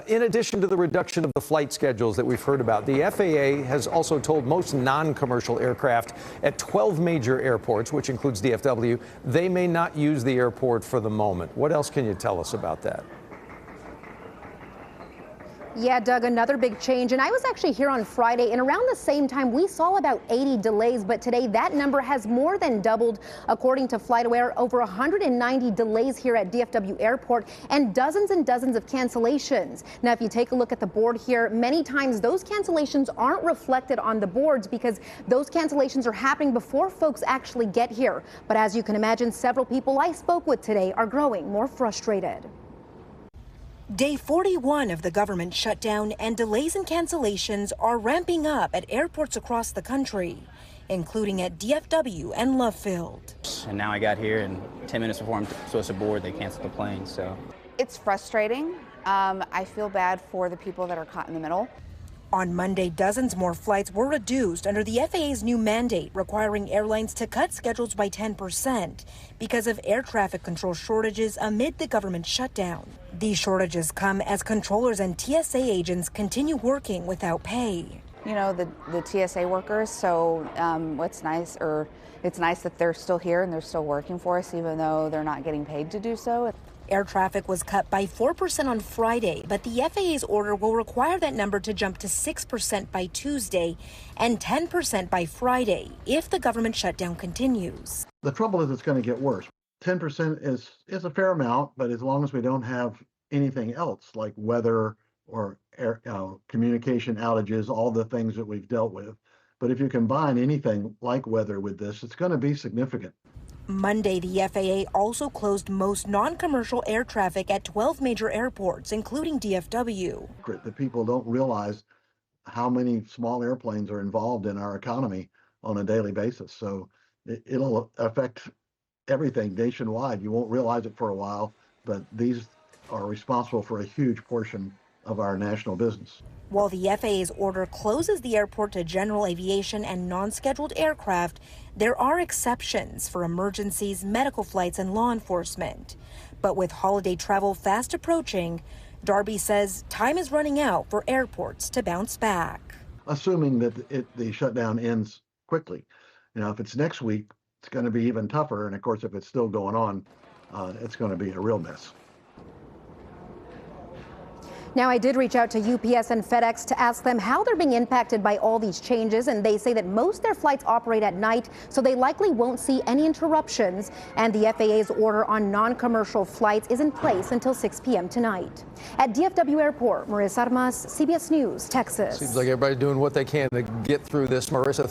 In addition to the reduction of the flight schedules that we've heard about, the FAA has also told most non-commercial aircraft at 12 major airports, which includes DFW, they may not use the airport for the moment. What else can you tell us about that? Yeah, Doug, another big change. And I was actually here on Friday, and around the same time, we saw about 80 delays. But today, that number has more than doubled. According to FlightAware, over 190 delays here at DFW Airport and dozens of cancellations. Now, if you take a look at the board here, many times those cancellations aren't reflected on the boards because those cancellations are happening before folks actually get here. But as you can imagine, several people I spoke with today are growing more frustrated. Day 41 of the government shutdown and delays and cancellations are ramping up at airports across the country, including at DFW and Love Field. And now I got here, and 10 minutes before I'm supposed to board, they canceled the plane. So it's frustrating. I feel bad for the people that are caught in the middle. On Monday, dozens more flights were reduced under the FAA's new mandate requiring airlines to cut schedules by 10% because of air traffic control shortages amid the government shutdown. These shortages come as controllers and TSA agents continue working without pay. You know, the TSA workers, so it's nice that they're still here and they're still working for us even though they're not getting paid to do so. Air traffic was cut by 4% on Friday, but the FAA's order will require that number to jump to 6% by Tuesday and 10% by Friday if the government shutdown continues. The trouble is it's going to get worse. 10% is a fair amount, but as long as we don't have anything else like weather or communication outages, all the things that we've dealt with. But if you combine anything like weather with this, it's going to be significant. Monday, the FAA also closed most non-commercial air traffic at 12 major airports, including DFW. The people don't realize how many small airplanes are involved in our economy on a daily basis. So it'll affect everything nationwide. You won't realize it for a while, but these are responsible for a huge portion of our national business. While the FAA's order closes the airport to general aviation and non-scheduled aircraft, there are exceptions for emergencies, medical flights, and law enforcement. But with holiday travel fast approaching, Darby says time is running out for airports to bounce back. Assuming that the shutdown ends quickly. You know, if it's next week, it's going to be even tougher. And of course, if it's still going on, it's going to be a real mess. Now, I did reach out to UPS and FedEx to ask them how they're being impacted by all these changes, and they say that most of their flights operate at night, so they likely won't see any interruptions, and the FAA's order on non-commercial flights is in place until 6 p.m. tonight. At DFW Airport, Marissa Armas, CBS News, Texas. Seems like everybody's doing what they can to get through this, Marissa.